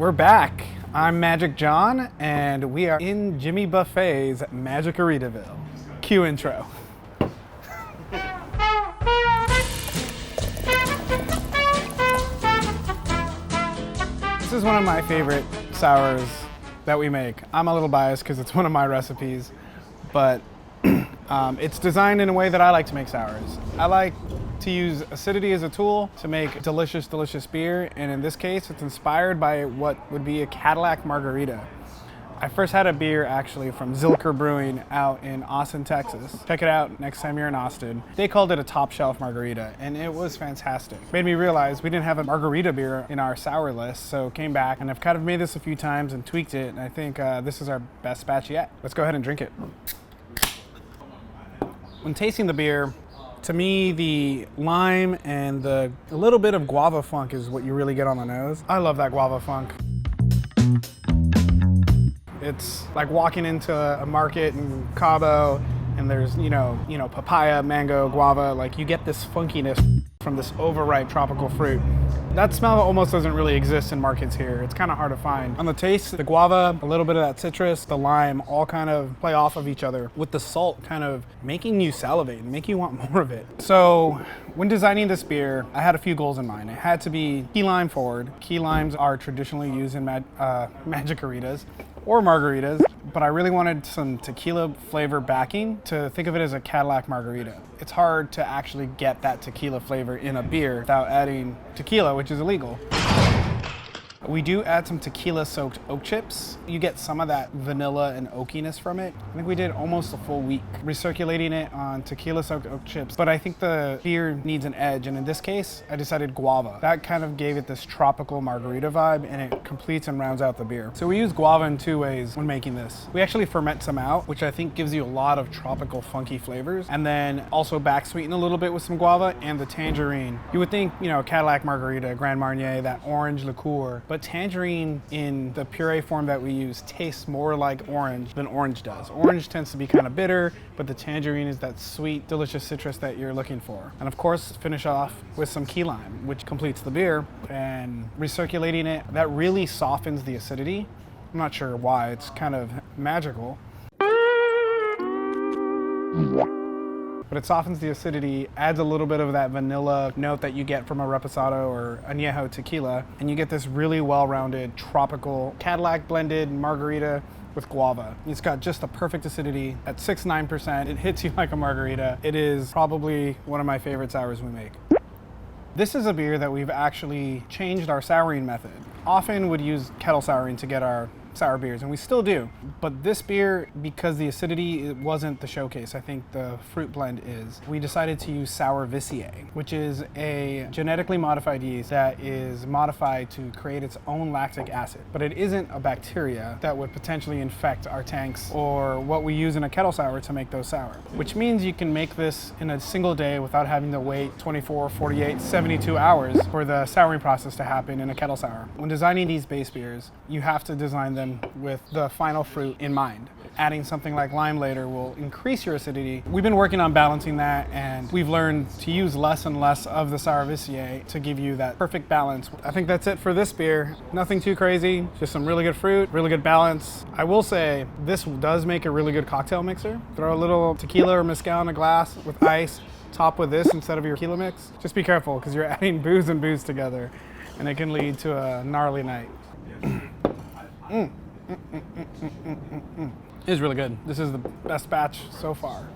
We're back. I'm Magic John, and we are in Jimmy Buffet's Magicaritaville. Cue intro. This is one of my favorite sours that we make. I'm a little biased because it's one of my recipes, but it's designed in a way that I like to make sours. I like to use acidity as a tool to make delicious, delicious beer, and in this case, it's inspired by what would be a Cadillac Margarita. I first had a beer actually from Zilker Brewing out in Austin, Texas. Check it out next time you're in Austin. They called it a top shelf margarita, and it was fantastic. Made me realize we didn't have a margarita beer in our sour list, so came back, and I've kind of made this a few times and tweaked it, and I think this is our best batch yet. Let's go ahead and drink it. When tasting the beer, to me, the lime and a little bit of guava funk is what you really get on the nose. I love that guava funk. It's like walking into a market in Cabo and there's, you know, papaya, mango, guava, like you get this funkiness from this overripe tropical fruit. That smell almost doesn't really exist in markets here. It's kind of hard to find. On the taste, the guava, a little bit of that citrus, the lime, all kind of play off of each other, with the salt kind of making you salivate and make you want more of it. So when designing this beer, I had a few goals in mind. It had to be key lime forward. Key limes are traditionally used in Magicaritas or margaritas, but I really wanted some tequila flavor backing to think of it as a Cadillac Margarita. It's hard to actually get that tequila flavor in a beer without adding tequila, which is illegal. We do add some tequila-soaked oak chips. You get some of that vanilla and oakiness from it. I think we did almost a full week recirculating it on tequila-soaked oak chips, but I think the beer needs an edge, and in this case, I decided guava. That kind of gave it this tropical margarita vibe, and it completes and rounds out the beer. So we use guava in two ways when making this. We actually ferment some out, which I think gives you a lot of tropical, funky flavors, and then also back sweeten a little bit with some guava and the tangerine. You would think, Cadillac Margarita, Grand Marnier, that orange liqueur, but tangerine in the puree form that we use tastes more like orange than orange does. Orange tends to be kind of bitter, but the tangerine is that sweet, delicious citrus that you're looking for. And of course, finish off with some key lime, which completes the beer. And recirculating it, that really softens the acidity. I'm not sure why, it's kind of magical. But it softens the acidity, adds a little bit of that vanilla note that you get from a reposado or añejo tequila, and you get this really well-rounded tropical Cadillac blended margarita with guava. It's got just the perfect acidity at 6.9%. It hits you like a margarita. It is probably one of my favorite sours we make. This is a beer that we've actually changed our souring method. Often would use kettle souring to get our sour beers, and we still do. But this beer, because the acidity it wasn't the showcase, I think the fruit blend is, we decided to use sour Vicier, which is a genetically modified yeast that is modified to create its own lactic acid. But it isn't a bacteria that would potentially infect our tanks or what we use in a kettle sour to make those sour. Which means you can make this in a single day without having to wait 24, 48, 72 hours for the souring process to happen in a kettle sour. When designing these base beers, you have to design them with the final fruit in mind. Adding something like lime later will increase your acidity. We've been working on balancing that, and we've learned to use less and less of the sour Vicier to give you that perfect balance. I think that's it for this beer. Nothing too crazy, just some really good fruit, really good balance. I will say this does make a really good cocktail mixer. Throw a little tequila or mezcal in a glass with ice, top with this instead of your tequila mix. Just be careful because you're adding booze and booze together, and it can lead to a gnarly night. It is really good. This is the best batch so far.